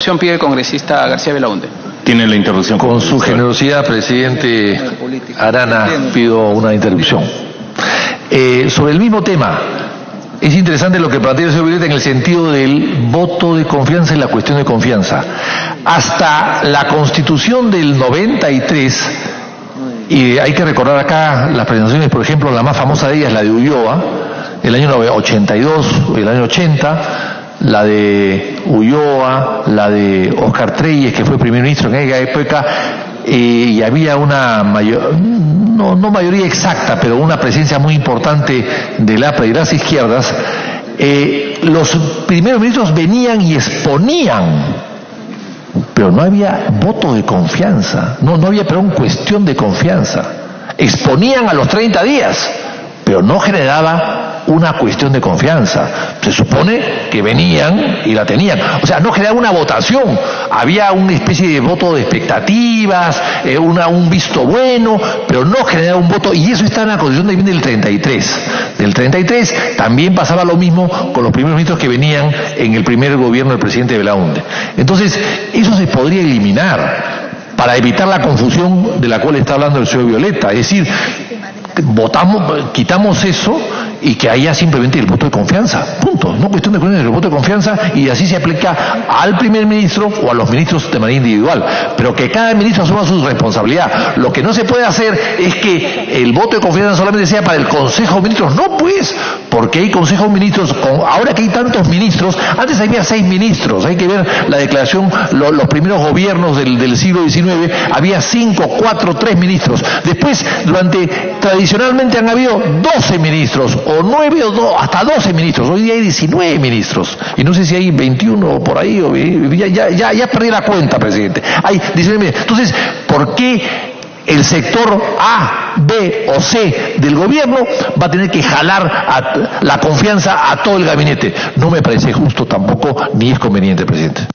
Pide el congresista García Belaunde. Tiene la interrupción. Con su generosidad, presidente Arana, pido una interrupción. Sobre el mismo tema, es interesante lo que plantea el señor Violeta en el sentido del voto de confianza y la cuestión de confianza. Hasta la Constitución del 93, y hay que recordar acá las presentaciones, por ejemplo, la más famosa de ellas, la de Ulloa, el año 82, el año 80, la de Ulloa, la de Oscar Treyes, que fue primer ministro en aquella época, y había una no mayoría exacta, pero una presencia muy importante del APRA y de las izquierdas. Los primeros ministros venían y exponían, pero no había voto de confianza, no había, perdón, cuestión de confianza. Exponían a los 30 días, pero no generaba una cuestión de confianza. Se supone que venían y la tenían. O sea, no generaba una votación. Había una especie de voto de expectativas, un visto bueno, pero no generaba un voto. Y eso está en la Constitución del 33. Del 33 también pasaba lo mismo con los primeros ministros que venían en el primer gobierno del presidente Belaunde. Entonces, eso se podría eliminar para evitar la confusión de la cual está hablando el señor Violeta. Es decir, quitamos eso y que haya simplemente el voto de confianza, punto, no cuestión de el voto de confianza, y así se aplica al primer ministro o a los ministros de manera individual, pero que cada ministro asuma su responsabilidad. Lo que no se puede hacer es que el voto de confianza solamente sea para el Consejo de Ministros, no pues, porque hay Consejo de Ministros, ahora que hay tantos ministros, antes había 6 ministros, hay que ver la declaración, los primeros gobiernos del siglo XIX, había 5, 4, 3 ministros, después tradicionalmente han habido 12 ministros, o 9 o 2, hasta 12 ministros. Hoy día hay 19 ministros. Y no sé si hay 21 por ahí. Ya perdí la cuenta, presidente. Hay 19 ministros. Entonces, ¿por qué el sector A, B o C del gobierno va a tener que jalar la confianza a todo el gabinete? No me parece justo tampoco, ni es conveniente, presidente.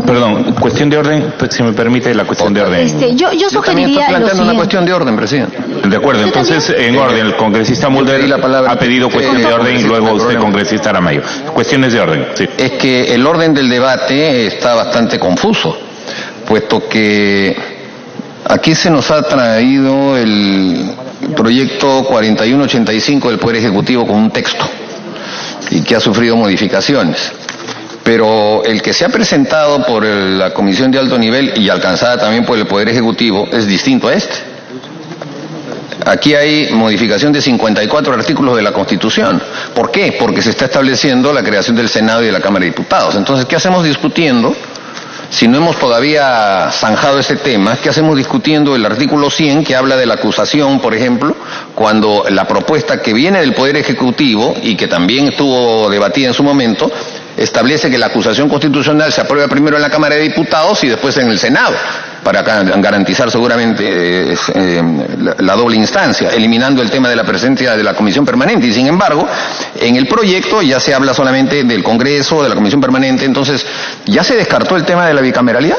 Perdón, cuestión de orden, si me permite la cuestión de orden. Yo sugeriría planteando una cuestión de orden, presidente. De acuerdo, entonces en orden, el congresista Mulder ha pedido cuestión de orden y luego usted, congresista Aramayo. Cuestiones de orden, sí. Es que el orden del debate está bastante confuso, puesto que aquí se nos ha traído el proyecto 4185 del Poder Ejecutivo con un texto y que ha sufrido modificaciones. Pero el que se ha presentado por la Comisión de Alto Nivel y alcanzada también por el Poder Ejecutivo es distinto a este. Aquí hay modificación de 54 artículos de la Constitución. ¿Por qué? Porque se está estableciendo la creación del Senado y de la Cámara de Diputados. Entonces, ¿qué hacemos discutiendo? Si no hemos todavía zanjado ese tema, ¿qué hacemos discutiendo el artículo 100 que habla de la acusación, por ejemplo, cuando la propuesta que viene del Poder Ejecutivo y que también estuvo debatida en su momento, establece que la acusación constitucional se aprueba primero en la Cámara de Diputados y después en el Senado, para garantizar seguramente la doble instancia, eliminando el tema de la presencia de la Comisión Permanente. Y sin embargo, en el proyecto ya se habla solamente del Congreso, de la Comisión Permanente. Entonces, ¿ya se descartó el tema de la bicameralidad?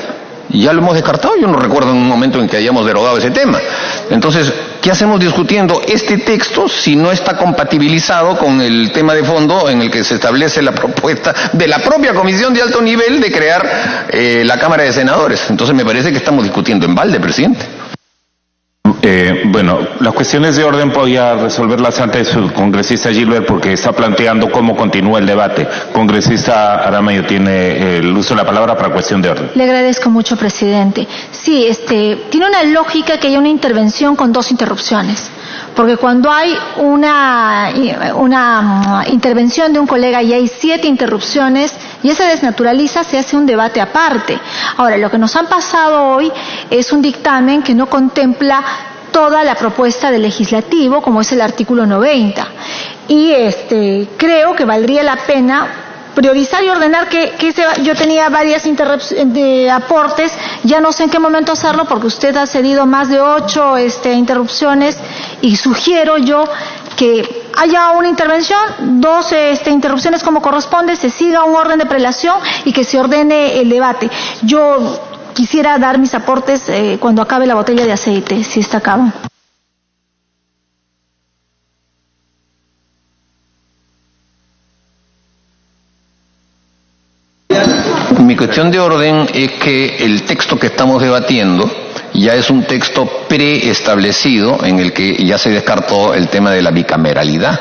¿Ya lo hemos descartado? Yo no recuerdo en un momento en que hayamos derogado ese tema. Entonces, ¿qué hacemos discutiendo este texto si no está compatibilizado con el tema de fondo en el que se establece la propuesta de la propia Comisión de Alto Nivel de crear la Cámara de Senadores? Entonces me parece que estamos discutiendo en balde, presidente. Bueno, las cuestiones de orden podía resolverlas antes el congresista Gilbert porque está planteando cómo continúa el debate. Congresista Aramayo tiene el uso de la palabra para cuestión de orden. Le agradezco mucho, presidente. Sí, tiene una lógica que haya una intervención con 2 interrupciones. Porque cuando hay una intervención de un colega y hay 7 interrupciones y se desnaturaliza, se hace un debate aparte. Ahora, lo que nos han pasado hoy es un dictamen que no contempla toda la propuesta del legislativo, como es el artículo 90. Y creo que valdría la pena priorizar y ordenar yo tenía varias aportes, ya no sé en qué momento hacerlo porque usted ha cedido más de 8 interrupciones y sugiero yo que haya una intervención, 2 interrupciones como corresponde, se siga un orden de prelación y que se ordene el debate. Yo quisiera dar mis aportes cuando acabe la botella de aceite, si esta acaba. mi cuestión de orden es que el texto que estamos debatiendo ya es un texto preestablecido en el que ya se descartó el tema de la bicameralidad,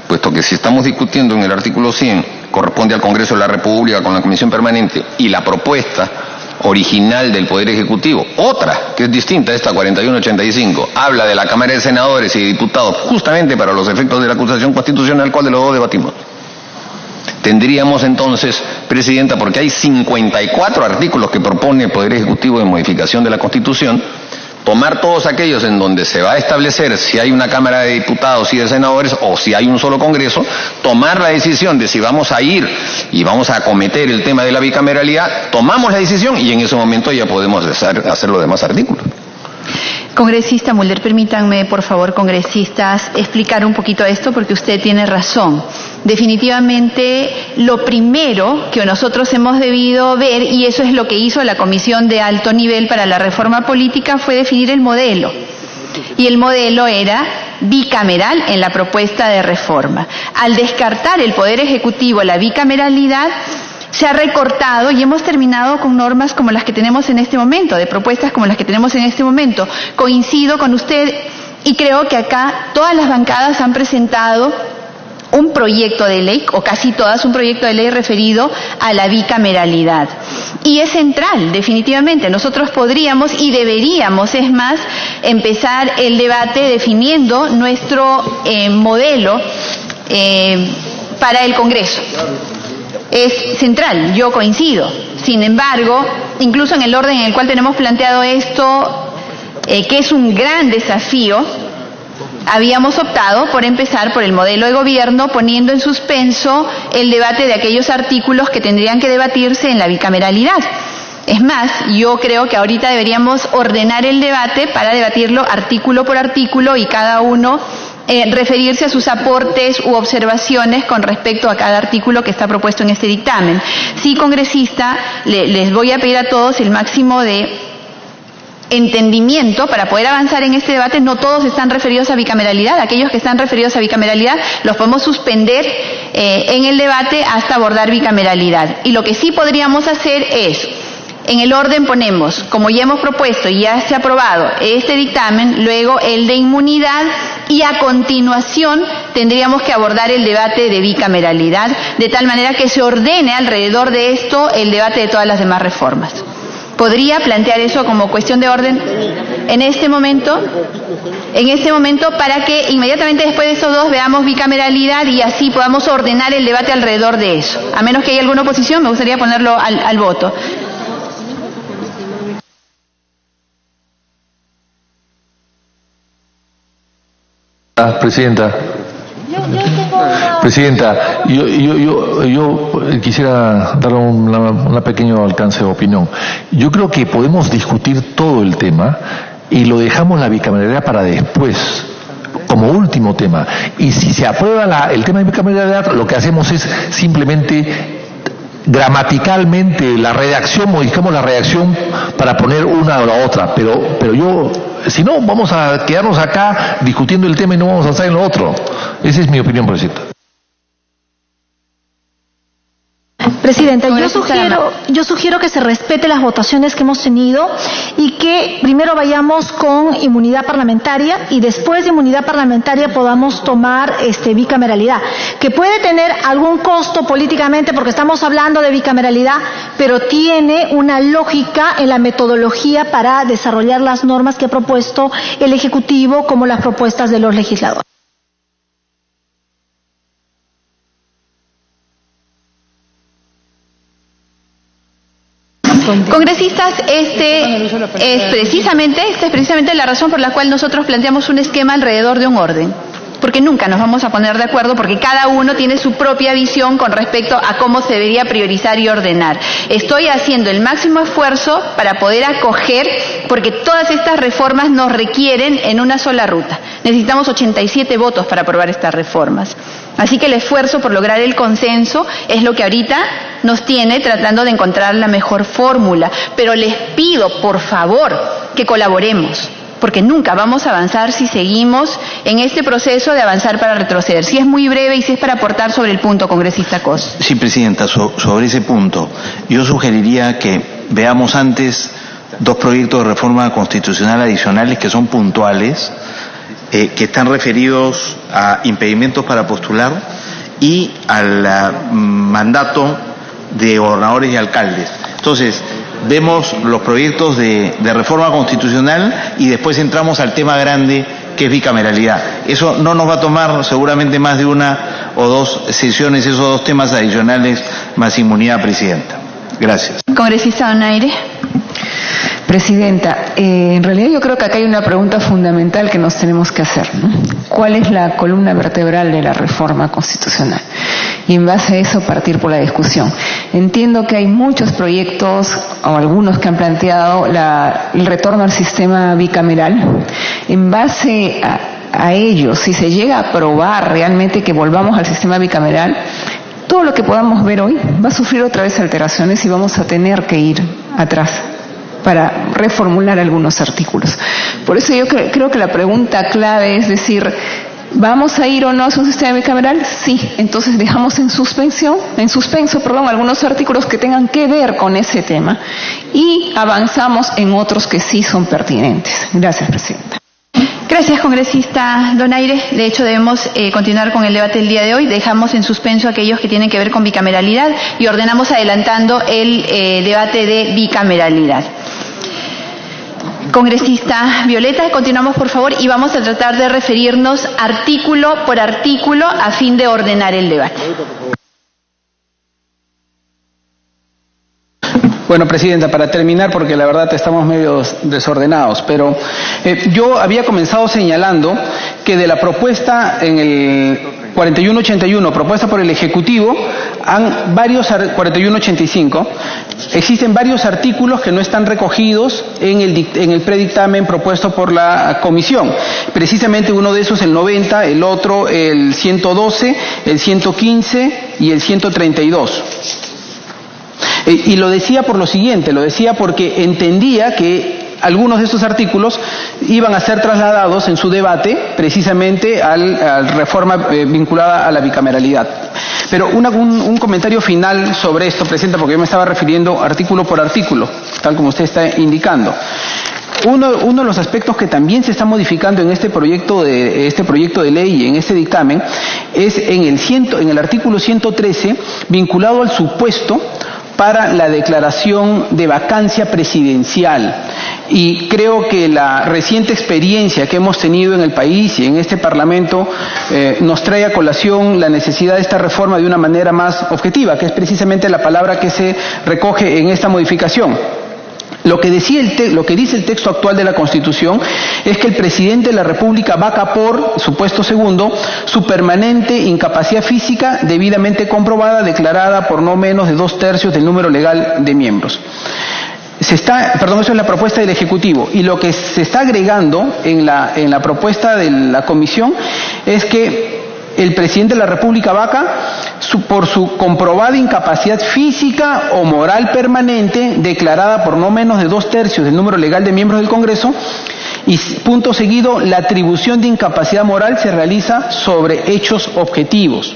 puesto que si estamos discutiendo en el artículo 100, corresponde al Congreso de la República con la Comisión Permanente, y la propuesta original del Poder Ejecutivo, otra que es distinta a esta 4185, habla de la Cámara de Senadores y de Diputados justamente para los efectos de la acusación constitucional, ¿cuál de los dos debatimos? Tendríamos entonces, Presidenta, porque hay 54 artículos que propone el Poder Ejecutivo de modificación de la Constitución, tomar todos aquellos en donde se va a establecer si hay una Cámara de Diputados y de Senadores o si hay un solo Congreso, tomar la decisión de si vamos a ir y vamos a acometer el tema de la bicameralidad, tomamos la decisión y en ese momento ya podemos hacer los demás artículos. Congresista Mulder, permítanme, por favor, congresistas, explicar un poquito esto porque usted tiene razón. Definitivamente, lo primero que nosotros hemos debido ver, y eso es lo que hizo la Comisión de Alto Nivel para la Reforma Política, fue definir el modelo. Y el modelo era bicameral en la propuesta de reforma. Al descartar el Poder Ejecutivo la bicameralidad, se ha recortado y hemos terminado con normas como las que tenemos en este momento, de propuestas como las que tenemos en este momento. Coincido con usted y creo que acá todas las bancadas han presentado un proyecto de ley, o casi todas, un proyecto de ley referido a la bicameralidad. Y es central, definitivamente. Nosotros podríamos y deberíamos, es más, empezar el debate definiendo nuestro modelo para el Congreso. Es central, yo coincido. Sin embargo, incluso en el orden en el cual tenemos planteado esto, que es un gran desafío, habíamos optado por empezar por el modelo de gobierno, poniendo en suspenso el debate de aquellos artículos que tendrían que debatirse en la bicameralidad. Es más, yo creo que ahorita deberíamos ordenar el debate para debatirlo artículo por artículo y cada uno referirse a sus aportes u observaciones con respecto a cada artículo que está propuesto en este dictamen. Sí, congresista, les voy a pedir a todos el máximo de entendimiento para poder avanzar en este debate. No todos están referidos a bicameralidad. Aquellos que están referidos a bicameralidad los podemos suspender en el debate hasta abordar bicameralidad. Y lo que sí podríamos hacer es, en el orden ponemos, como ya hemos propuesto y ya se ha aprobado este dictamen, luego el de inmunidad y a continuación tendríamos que abordar el debate de bicameralidad, de tal manera que se ordene alrededor de esto el debate de todas las demás reformas. ¿Podría plantear eso como cuestión de orden en este momento? Para que inmediatamente después de esos dos veamos bicameralidad y así podamos ordenar el debate alrededor de eso. A menos que haya alguna oposición, me gustaría ponerlo al voto. Presidenta, yo quisiera dar un pequeño alcance de opinión. Yo creo que podemos discutir todo el tema y lo dejamos la bicameralidad para después, como último tema. Y si se aprueba el tema de bicameralidad, lo que hacemos es simplemente gramaticalmente la redacción, modificamos la redacción para poner una o la otra, pero yo, si no, vamos a quedarnos acá discutiendo el tema y no vamos a estar en lo otro. Esa es mi opinión, Presidenta. Presidenta, yo sugiero que se respete las votaciones que hemos tenido y que primero vayamos con inmunidad parlamentaria y después de inmunidad parlamentaria podamos tomar bicameralidad, que puede tener algún costo políticamente porque estamos hablando de bicameralidad, pero tiene una lógica en la metodología para desarrollar las normas que ha propuesto el Ejecutivo como las propuestas de los legisladores. Congresistas, esta es precisamente la razón por la cual nosotros planteamos un esquema alrededor de un orden. Porque nunca nos vamos a poner de acuerdo porque cada uno tiene su propia visión con respecto a cómo se debería priorizar y ordenar. Estoy haciendo el máximo esfuerzo para poder acoger, porque todas estas reformas nos requieren en una sola ruta. Necesitamos 87 votos para aprobar estas reformas. Así que el esfuerzo por lograr el consenso es lo que ahorita nos tiene tratando de encontrar la mejor fórmula. Pero les pido, por favor, que colaboremos. porque nunca vamos a avanzar si seguimos en este proceso de avanzar para retroceder. Si es muy breve y si es para aportar sobre el punto, congresista Cos. Sí, Presidenta, sobre ese punto, yo sugeriría que veamos antes dos proyectos de reforma constitucional adicionales que son puntuales, que están referidos a impedimentos para postular y al mandato de gobernadores y alcaldes. Entonces, vemos los proyectos de reforma constitucional y después entramos al tema grande que es bicameralidad. Eso no nos va a tomar seguramente más de una o dos sesiones, esos dos temas adicionales más inmunidad, Presidenta. Gracias. Congresista Donaire. Presidenta, en realidad yo creo que acá hay una pregunta fundamental que nos tenemos que hacer, ¿no? ¿Cuál es la columna vertebral de la reforma constitucional? Y en base a eso partir por la discusión. Entiendo que hay muchos proyectos, o algunos que han planteado el retorno al sistema bicameral. En base a ello, si se llega a aprobar realmente que volvamos al sistema bicameral, todo lo que podamos ver hoy va a sufrir otra vez alteraciones y vamos a tener que ir atrás para reformular algunos artículos. Por eso yo creo que la pregunta clave es decir, ¿vamos a ir o no a un sistema bicameral? Sí. Entonces dejamos en suspenso, algunos artículos que tengan que ver con ese tema y avanzamos en otros que sí son pertinentes. Gracias, Presidenta. Gracias, congresista Donaire. De hecho, debemos continuar con el debate del día de hoy. Dejamos en suspenso aquellos que tienen que ver con bicameralidad y ordenamos adelantando el debate de bicameralidad. Congresista Violeta, continuamos por favor y vamos a tratar de referirnos artículo por artículo a fin de ordenar el debate. Bueno, Presidenta, para terminar, porque la verdad estamos medio desordenados, pero yo había comenzado señalando que de la propuesta en el 4181, propuesta por el Ejecutivo, 4185, existen varios artículos que no están recogidos en el predictamen propuesto por la Comisión. Precisamente uno de esos el 90, el otro el 112, el 115 y el 132. Y lo decía por lo siguiente, lo decía porque entendía que algunos de estos artículos iban a ser trasladados en su debate precisamente a la reforma vinculada a la bicameralidad. Pero un comentario final sobre esto, Presidenta, porque yo me estaba refiriendo artículo por artículo, tal como usted está indicando. Uno de los aspectos que también se está modificando en este proyecto de ley y en este dictamen es en el artículo 113, vinculado al supuesto para la declaración de vacancia presidencial. Y creo que la reciente experiencia que hemos tenido en el país y en este Parlamento nos trae a colación la necesidad de esta reforma de una manera más objetiva, que es precisamente la palabra que se recoge en esta modificación. Lo que dice el texto actual de la Constitución es que el presidente de la República vaca por, supuesto segundo, su permanente incapacidad física debidamente comprobada, declarada por no menos de 2/3 del número legal de miembros. Eso es la propuesta del Ejecutivo, y lo que se está agregando en la propuesta de la Comisión es que el presidente de la República vaca por su comprobada incapacidad física o moral permanente, declarada por no menos de 2/3 del número legal de miembros del Congreso, y punto seguido, la atribución de incapacidad moral se realiza sobre hechos objetivos,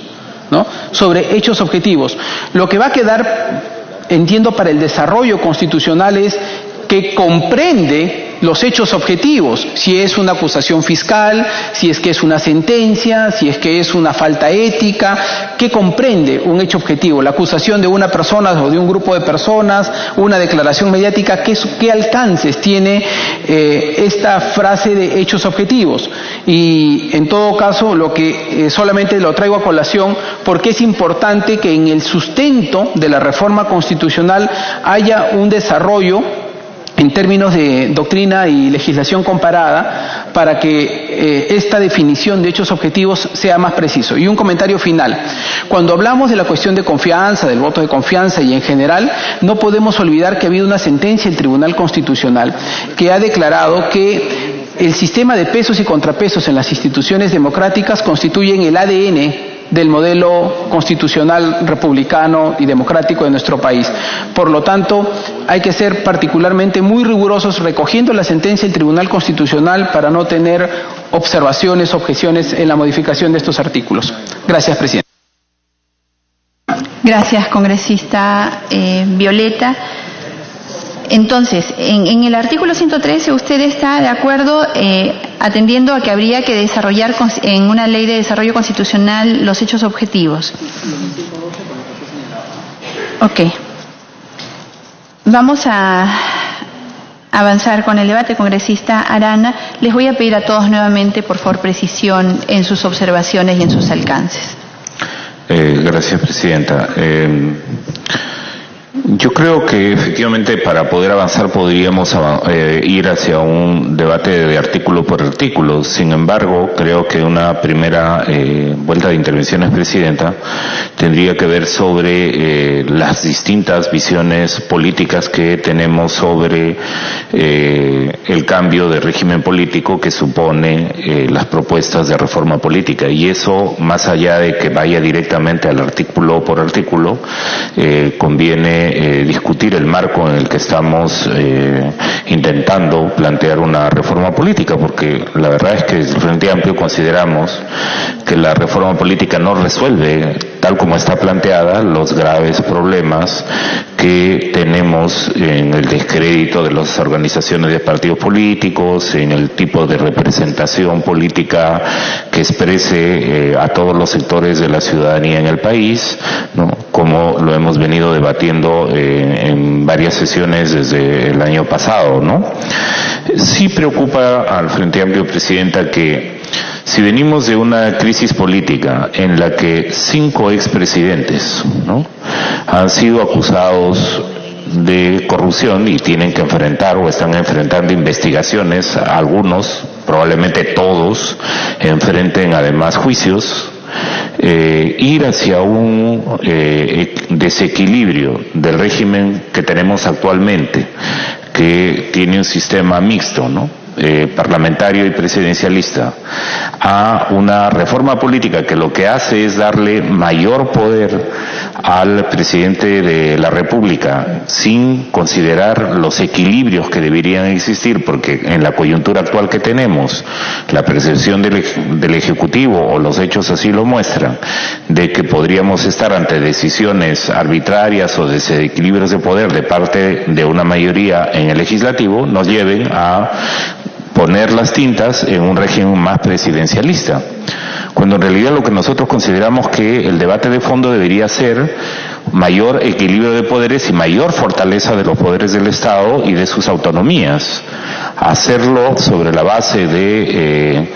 ¿no? Sobre hechos objetivos. Lo que va a quedar, entiendo, para el desarrollo constitucional es que comprende los hechos objetivos, si es una acusación fiscal, si es que es una sentencia, si es que es una falta ética, ¿qué comprende un hecho objetivo? La acusación de una persona o de un grupo de personas, una declaración mediática, ¿qué alcances tiene esta frase de hechos objetivos? Y en todo caso, lo que solamente lo traigo a colación porque es importante que en el sustento de la reforma constitucional haya un desarrollo en términos de doctrina y legislación comparada, para que esta definición de hechos objetivos sea más preciso. Y un comentario final. Cuando hablamos de la cuestión de confianza, del voto de confianza y en general, no podemos olvidar que ha habido una sentencia del Tribunal Constitucional que ha declarado que el sistema de pesos y contrapesos en las instituciones democráticas constituyen el ADN del modelo constitucional, republicano y democrático de nuestro país. Por lo tanto, hay que ser particularmente muy rigurosos recogiendo la sentencia del Tribunal Constitucional para no tener observaciones, objeciones en la modificación de estos artículos. Gracias, presidente. Gracias, congresista Violeta. Entonces, en el artículo 113 usted está de acuerdo atendiendo a que habría que desarrollar en una ley de desarrollo constitucional los hechos objetivos. Ok. Vamos a avanzar con el debate, congresista Arana. Les voy a pedir a todos nuevamente, por favor, precisión en sus observaciones y en sus alcances. Gracias, presidenta. Yo creo que efectivamente para poder avanzar podríamos ir hacia un debate de artículo por artículo. Sin embargo, creo que una primera vuelta de intervenciones, presidenta, tendría que ver sobre las distintas visiones políticas que tenemos sobre el cambio de régimen político que supone las propuestas de reforma política. Y eso, más allá de que vaya directamente al artículo por artículo, conviene discutir el marco en el que estamos intentando plantear una reforma política, porque la verdad es que desde el Frente Amplio consideramos que la reforma política no resuelve, tal como está planteada, los graves problemas que tenemos en el descrédito de las organizaciones de partidos políticos, en el tipo de representación política que exprese a todos los sectores de la ciudadanía en el país, ¿no? Como lo hemos venido debatiendo en varias sesiones desde el año pasado, ¿no? Sí preocupa al Frente Amplio, presidenta, que si venimos de una crisis política en la que 5 expresidentes, ¿no?, han sido acusados de corrupción y tienen que enfrentar o están enfrentando investigaciones, algunos, probablemente todos, enfrenten además juicios, ir hacia un desequilibrio del régimen que tenemos actualmente, que tiene un sistema mixto, ¿no?, parlamentario y presidencialista, a una reforma política que lo que hace es darle mayor poder al presidente de la República sin considerar los equilibrios que deberían existir, porque en la coyuntura actual que tenemos, la percepción del Ejecutivo o los hechos así lo muestran, de que podríamos estar ante decisiones arbitrarias o desequilibrios de poder de parte de una mayoría en el Legislativo, nos lleven a poner las tintas en un régimen más presidencialista, cuando en realidad lo que nosotros consideramos que el debate de fondo debería ser mayor equilibrio de poderes y mayor fortaleza de los poderes del Estado y de sus autonomías. Hacerlo sobre la base de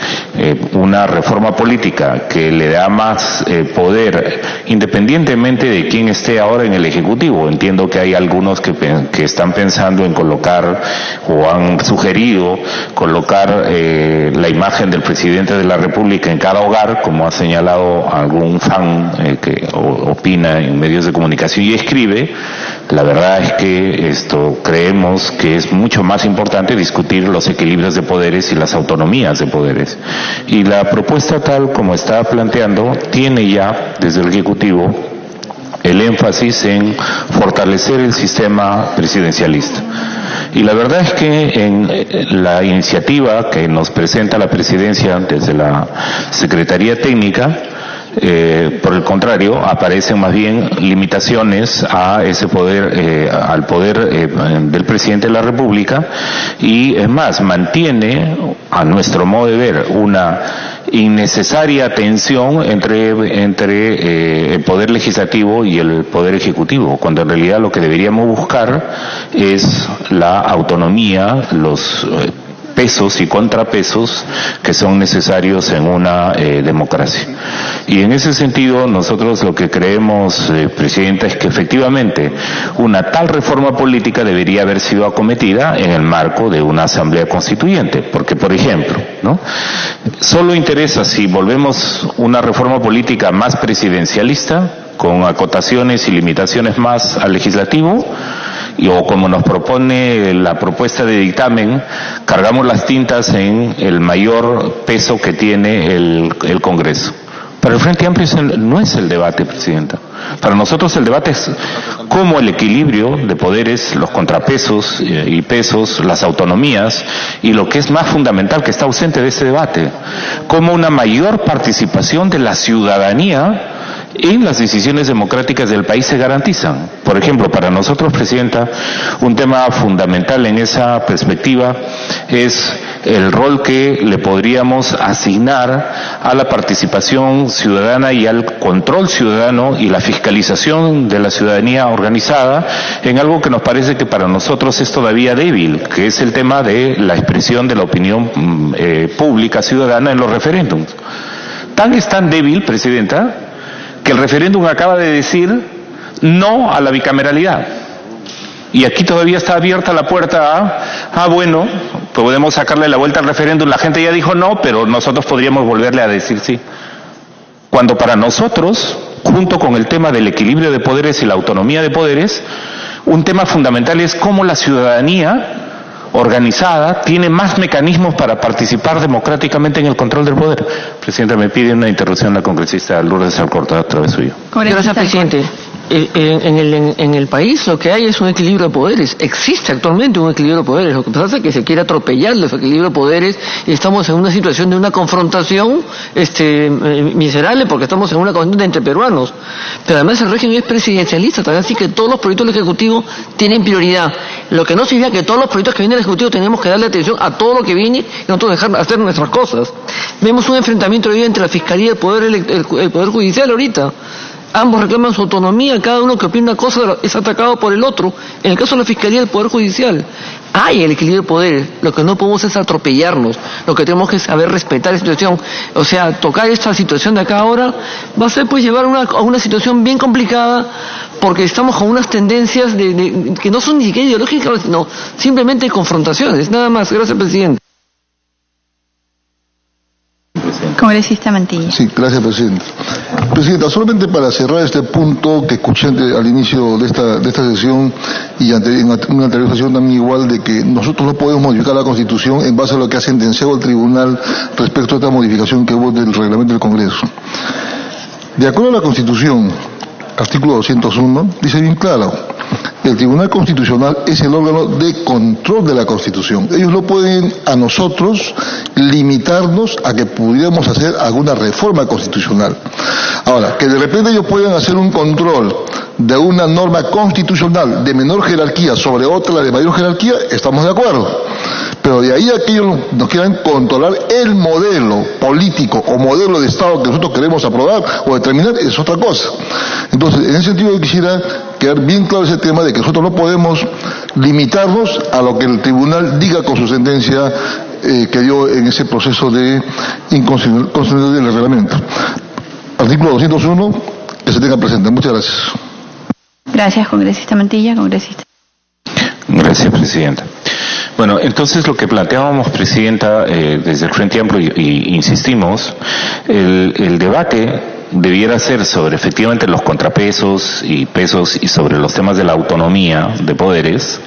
una reforma política que le da más poder independientemente de quién esté ahora en el Ejecutivo. Entiendo que hay algunos que están pensando en colocar o han sugerido colocar la imagen del presidente de la República en cada hogar, como ha señalado algún fan que opina en medios de comunicación y escribe. La verdad es que creemos que es mucho más importante discutir los equilibrios de poderes y las autonomías de poderes. Y la propuesta tal como está planteando tiene ya desde el Ejecutivo el énfasis en fortalecer el sistema presidencialista. Y la verdad es que en la iniciativa que nos presenta la presidencia desde la Secretaría Técnica, por el contrario, aparecen más bien limitaciones a ese poder, al poder del presidente de la República, y es más, mantiene, a nuestro modo de ver, una innecesaria tensión entre el poder legislativo y el poder ejecutivo, cuando en realidad lo que deberíamos buscar es la autonomía, los pesos y contrapesos que son necesarios en una democracia. Y en ese sentido nosotros lo que creemos, Presidenta, es que efectivamente una tal reforma política debería haber sido acometida en el marco de una asamblea constituyente, porque por ejemplo, ¿no?, solo interesa si volvemos una reforma política más presidencialista, con acotaciones y limitaciones más al legislativo, o como nos propone la propuesta de dictamen, cargamos las tintas en el mayor peso que tiene el Congreso. Para el Frente Amplio no es el debate, Presidenta. Para nosotros el debate es cómo el equilibrio de poderes, los contrapesos y pesos, las autonomías, y lo que es más fundamental que está ausente de este debate, cómo una mayor participación de la ciudadanía en las decisiones democráticas del país se garantizan. Por ejemplo, para nosotros, Presidenta, un tema fundamental en esa perspectiva es el rol que le podríamos asignar a la participación ciudadana y al control ciudadano y la fiscalización de la ciudadanía organizada en algo que nos parece que para nosotros es todavía débil, que es el tema de la expresión de la opinión pública ciudadana en los referéndums. Es tan débil, Presidenta, que el referéndum acaba de decir no a la bicameralidad. Y aquí todavía está abierta la puerta a bueno, podemos sacarle la vuelta al referéndum, la gente ya dijo no, pero nosotros podríamos volverle a decir sí. Cuando para nosotros, junto con el tema del equilibrio de poderes y la autonomía de poderes, un tema fundamental es cómo la ciudadanía organizada tiene más mecanismos para participar democráticamente en el control del poder. Presidenta, me pide una interrupción la congresista Lourdes Alcorta, a través suyo. Gracias, presidente. En el país lo que hay es un equilibrio de poderes. Existe actualmente un equilibrio de poderes. Lo que pasa es que se quiere atropellar el equilibrio de poderes y estamos en una situación de una confrontación miserable porque estamos en una contienda entre peruanos. Pero además el régimen es presidencialista, también así que todos los proyectos del Ejecutivo tienen prioridad. Lo que no significa que todos los proyectos que vienen del Ejecutivo tenemos que darle atención a todo lo que viene y nosotros dejar hacer nuestras cosas. Vemos un enfrentamiento hoy entre la Fiscalía y el Poder Judicial ahorita. Ambos reclaman su autonomía, cada uno que opina una cosa es atacado por el otro. En el caso de la Fiscalía y el Poder Judicial, hay el equilibrio de poderes. Lo que no podemos es atropellarnos. Lo que tenemos que es saber respetar la situación. O sea, tocar esta situación de acá ahora va a ser pues llevar a una situación bien complicada porque estamos con unas tendencias que no son ni siquiera ideológicas, sino simplemente confrontaciones. Nada más. Gracias, presidente. Congresista Mantilla. Sí, gracias, Presidenta. Presidenta, solamente para cerrar este punto que escuché al inicio de esta sesión y en una anterior sesión también igual, de que nosotros no podemos modificar la Constitución en base a lo que ha sentenciado el Tribunal respecto a esta modificación que hubo del reglamento del Congreso. De acuerdo a la Constitución, artículo 201, dice bien claro: el Tribunal Constitucional es el órgano de control de la Constitución. Ellos no pueden a nosotros limitarnos a que pudiéramos hacer alguna reforma constitucional. Ahora, que de repente ellos puedan hacer un control de una norma constitucional de menor jerarquía sobre otra de mayor jerarquía, estamos de acuerdo. Pero de ahí a que ellos nos quieran controlar el modelo político o modelo de Estado que nosotros queremos aprobar o determinar, es otra cosa. Entonces, en ese sentido yo quisiera quedar bien claro ese tema de que nosotros no podemos limitarnos a lo que el tribunal diga con su sentencia que dio en ese proceso de inconstitucionalidad del reglamento. Artículo 201, que se tenga presente. Muchas gracias. Gracias, congresista Mantilla. Congresista. Gracias, presidenta. Bueno, entonces lo que planteábamos, Presidenta, desde el Frente Amplio, y insistimos, el debate debiera ser sobre efectivamente los contrapesos y pesos y sobre los temas de la autonomía de poderes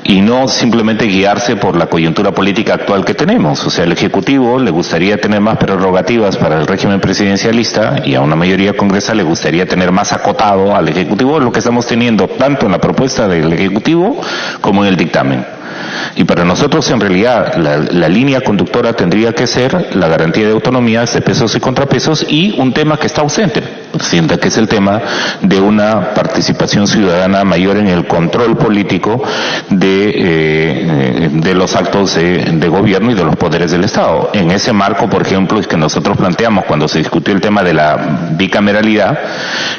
y no simplemente guiarse por la coyuntura política actual que tenemos. O sea, el Ejecutivo le gustaría tener más prerrogativas para el régimen presidencialista y a una mayoría congresal le gustaría tener más acotado al Ejecutivo lo que estamos teniendo tanto en la propuesta del Ejecutivo como en el dictamen. Y para nosotros, en realidad, la línea conductora tendría que ser la garantía de autonomía de pesos y contrapesos y un tema que está ausente, Presidenta, que es el tema de una participación ciudadana mayor en el control político de los actos de gobierno y de los poderes del Estado. En ese marco, por ejemplo, es que nosotros planteamos cuando se discutió el tema de la bicameralidad,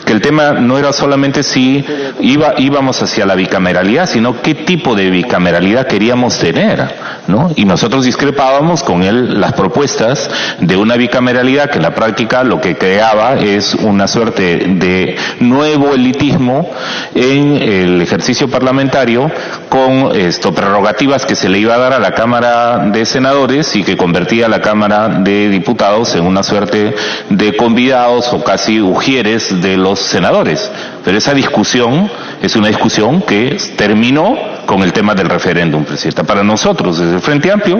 que el tema no era solamente si íbamos hacia la bicameralidad, sino qué tipo de bicameralidad queríamos tener, ¿no? Y nosotros discrepábamos con las propuestas de una bicameralidad que en la práctica lo que creaba es una suerte de nuevo elitismo en el ejercicio parlamentario con prerrogativas que se le iba a dar a la Cámara de Senadores y que convertía a la Cámara de Diputados en una suerte de convidados o casi ujieres de los senadores. Pero esa discusión es una discusión que terminó con el tema del referéndum, Presidenta. Para nosotros, desde el Frente Amplio,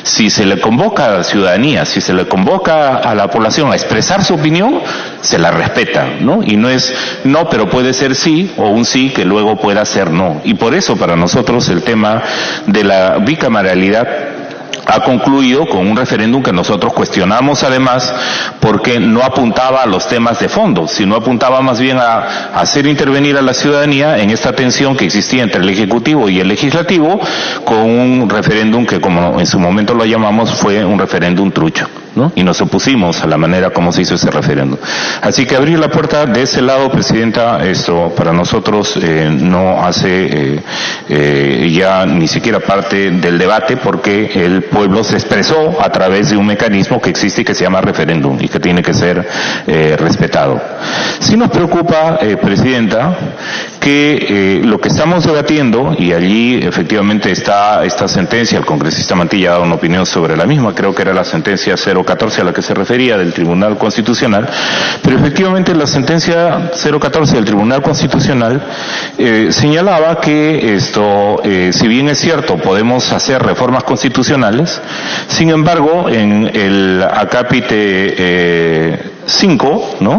si se le convoca a la ciudadanía, si se le convoca a la población a expresar su opinión, se la respeta, ¿no? Y no es no, pero puede ser sí, o un sí que luego pueda ser no. Y por eso para nosotros el tema de la bicameralidad ha concluido con un referéndum que nosotros cuestionamos además porque no apuntaba a los temas de fondo, sino apuntaba más bien a hacer intervenir a la ciudadanía en esta tensión que existía entre el Ejecutivo y el Legislativo con un referéndum que, como en su momento lo llamamos, fue un referéndum trucho, ¿no? Y nos opusimos a la manera como se hizo ese referéndum. Así que abrir la puerta de ese lado, Presidenta, esto para nosotros no hace ya ni siquiera parte del debate, porque el pueblo se expresó a través de un mecanismo que existe y que se llama referéndum y que tiene que ser respetado. Sí nos preocupa, Presidenta, que lo que estamos debatiendo, y allí efectivamente está esta sentencia, el congresista Mantilla ha dado una opinión sobre la misma, creo que era la sentencia 014 a la que se refería del Tribunal Constitucional, pero efectivamente la sentencia 014 del Tribunal Constitucional señalaba que esto, si bien es cierto, podemos hacer reformas constitucionales, sin embargo, en el acápite 5, ¿no?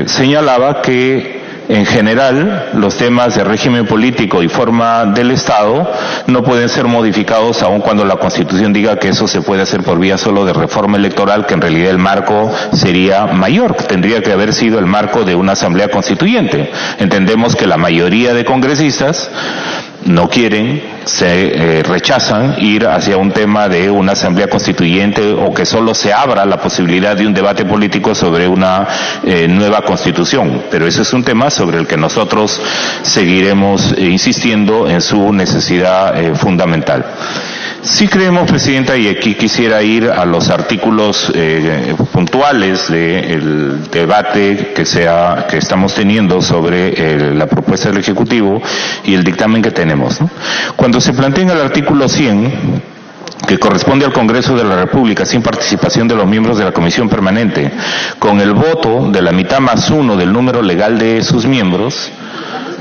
Señalaba que en general los temas de régimen político y forma del Estado no pueden ser modificados aun cuando la Constitución diga que eso se puede hacer por vía solo de reforma electoral, que en realidad el marco sería mayor, que tendría que haber sido el marco de una asamblea constituyente. Entendemos que la mayoría de congresistas no quieren, rechazan ir hacia un tema de una asamblea constituyente o que solo se abra la posibilidad de un debate político sobre una nueva constitución. Pero ese es un tema sobre el que nosotros seguiremos insistiendo en su necesidad fundamental. Sí creemos, Presidenta, y aquí quisiera ir a los artículos puntuales del debate que estamos teniendo sobre la propuesta del Ejecutivo y el dictamen que tenemos, ¿no? Cuando se plantea en el artículo 100, que corresponde al Congreso de la República sin participación de los miembros de la Comisión Permanente, con el voto de la mitad más uno del número legal de sus miembros,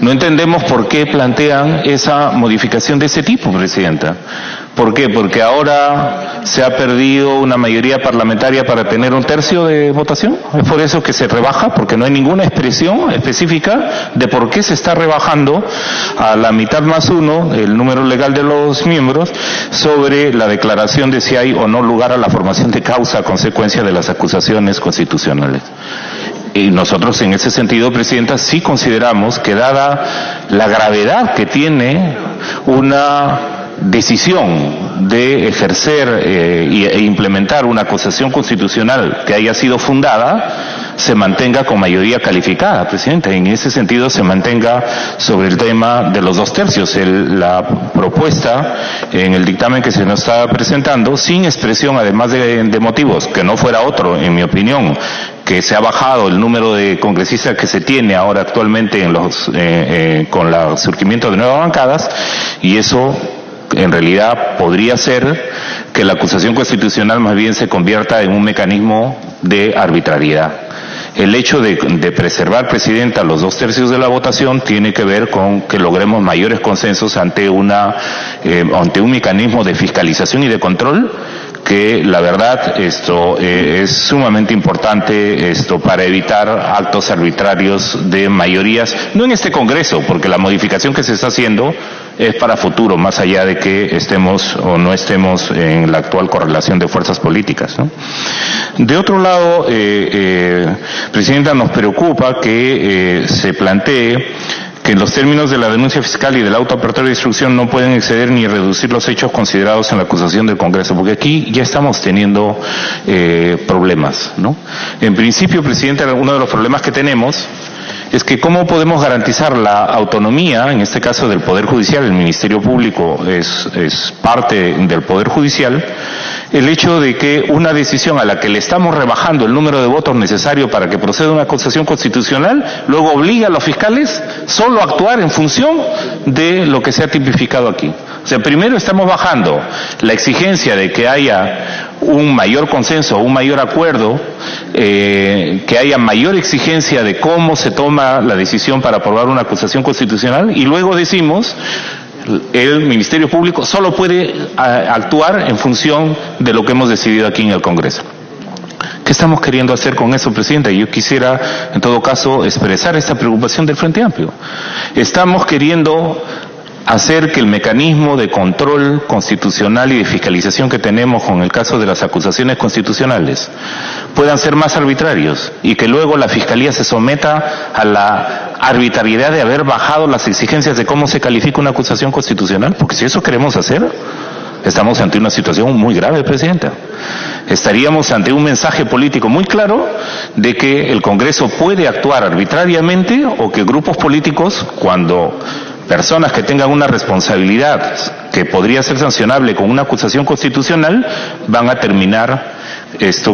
no entendemos por qué plantean esa modificación de ese tipo, Presidenta. ¿Por qué? Porque ahora se ha perdido una mayoría parlamentaria para tener un tercio de votación. Es por eso que se rebaja, porque no hay ninguna expresión específica de por qué se está rebajando a la mitad más uno el número legal de los miembros sobre la declaración de si hay o no lugar a la formación de causa a consecuencia de las acusaciones constitucionales. Y nosotros en ese sentido, Presidenta, sí consideramos que dada la gravedad que tiene una decisión de ejercer e implementar una acusación constitucional que haya sido fundada, se mantenga con mayoría calificada, Presidenta. En ese sentido se mantenga sobre el tema de los 2/3. La propuesta en el dictamen que se nos está presentando, sin expresión además de motivos, que no fuera otro, en mi opinión, que se ha bajado el número de congresistas que se tiene ahora actualmente con el surgimiento de nuevas bancadas, y eso en realidad podría ser que la acusación constitucional más bien se convierta en un mecanismo de arbitrariedad. El hecho de preservar, Presidenta, los 2/3 de la votación tiene que ver con que logremos mayores consensos ante un mecanismo de fiscalización y de control que la verdad es sumamente importante para evitar actos arbitrarios de mayorías, no en este Congreso, porque la modificación que se está haciendo es para futuro, más allá de que estemos o no estemos en la actual correlación de fuerzas políticas, ¿no? De otro lado, Presidenta, nos preocupa que se plantee que en los términos de la denuncia fiscal y de la autoapertura de instrucción no pueden exceder ni reducir los hechos considerados en la acusación del Congreso, porque aquí ya estamos teniendo problemas, ¿no? En principio, Presidenta, uno de los problemas que tenemos es que cómo podemos garantizar la autonomía, en este caso del Poder Judicial, el Ministerio Público es parte del Poder Judicial, el hecho de que una decisión a la que le estamos rebajando el número de votos necesario para que proceda una acusación constitucional, luego obliga a los fiscales solo a actuar en función de lo que se ha tipificado aquí. O sea, primero estamos bajando la exigencia de que haya un mayor consenso, un mayor acuerdo, que haya mayor exigencia de cómo se toma la decisión para aprobar una acusación constitucional, y luego decimos el Ministerio Público solo puede actuar en función de lo que hemos decidido aquí en el Congreso. ¿Qué estamos queriendo hacer con eso, Presidenta? Yo quisiera, en todo caso, expresar esta preocupación del Frente Amplio. Estamos queriendo hacer que el mecanismo de control constitucional y de fiscalización que tenemos con el caso de las acusaciones constitucionales puedan ser más arbitrarios, y que luego la Fiscalía se someta a la arbitrariedad de haber bajado las exigencias de cómo se califica una acusación constitucional, porque si eso queremos hacer, estamos ante una situación muy grave, Presidenta. Estaríamos ante un mensaje político muy claro de que el Congreso puede actuar arbitrariamente, o que grupos políticos, cuando personas que tengan una responsabilidad que podría ser sancionable con una acusación constitucional, van a terminar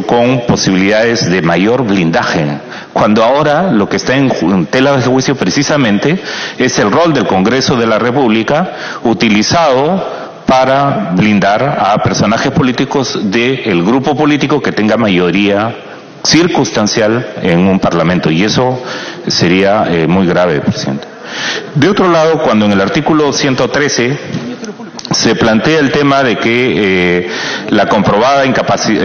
con posibilidades de mayor blindaje, cuando ahora lo que está en tela de juicio precisamente es el rol del Congreso de la República utilizado para blindar a personajes políticos del grupo político que tenga mayoría circunstancial en un parlamento, y eso sería muy grave, Presidente. De otro lado, cuando en el artículo 113 se plantea el tema de que la comprobada incapacidad,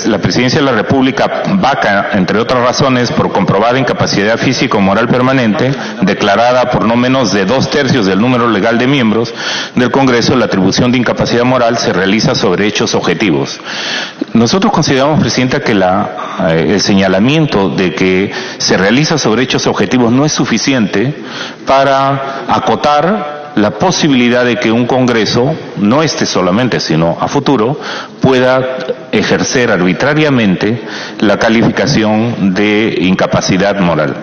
la Presidencia de la República vaca, entre otras razones, por comprobada incapacidad física o moral permanente, declarada por no menos de 2/3 del número legal de miembros del Congreso, la atribución de incapacidad moral se realiza sobre hechos objetivos. Nosotros consideramos, Presidenta, que el señalamiento de que se realiza sobre hechos objetivos no es suficiente para acotar la posibilidad de que un Congreso, no este solamente, sino a futuro, pueda ejercer arbitrariamente la calificación de incapacidad moral.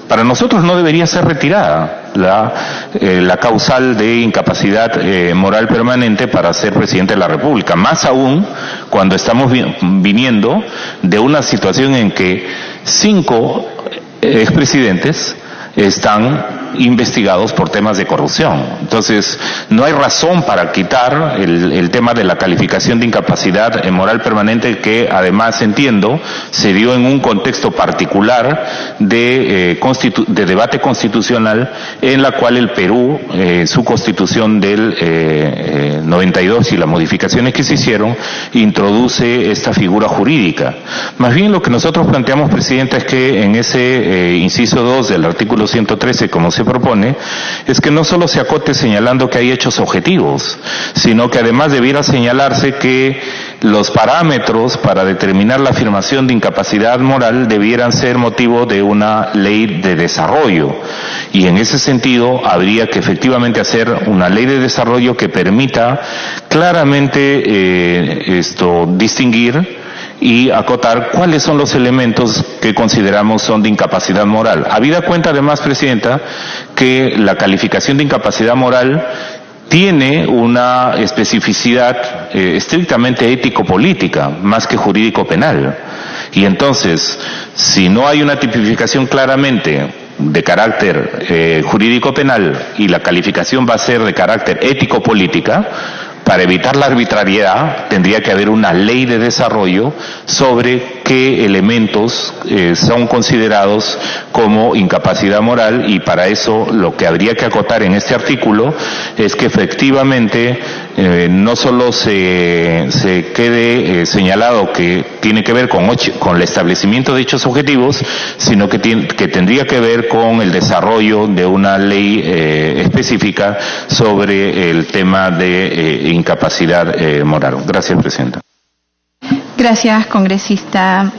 Para nosotros no debería ser retirada la causal de incapacidad moral permanente para ser presidente de la República, más aún cuando estamos viniendo de una situación en que 5 expresidentes están investigados por temas de corrupción. Entonces, no hay razón para quitar el tema de la calificación de incapacidad moral permanente, que además, entiendo, se dio en un contexto particular de debate constitucional, en la cual el Perú, su constitución del 92 y las modificaciones que se hicieron, introduce esta figura jurídica. Más bien lo que nosotros planteamos, Presidenta, es que en ese inciso 2 del artículo 113, como se propone, es que no solo se acote señalando que hay hechos objetivos, sino que además debiera señalarse que los parámetros para determinar la afirmación de incapacidad moral debieran ser motivo de una ley de desarrollo, y en ese sentido habría que efectivamente hacer una ley de desarrollo que permita claramente distinguir y acotar cuáles son los elementos que consideramos son de incapacidad moral. Habida cuenta además, Presidenta, que la calificación de incapacidad moral tiene una especificidad estrictamente ético-política, más que jurídico-penal. Y entonces, si no hay una tipificación claramente de carácter jurídico-penal y la calificación va a ser de carácter ético-política, para evitar la arbitrariedad tendría que haber una ley de desarrollo sobre qué elementos son considerados como incapacidad moral, y para eso lo que habría que acotar en este artículo es que efectivamente no solo se quede señalado que tiene que ver con el establecimiento de hechos objetivos, sino que tendría que ver con el desarrollo de una ley específica sobre el tema de incapacidad moral. Gracias, Presidenta. Gracias, congresista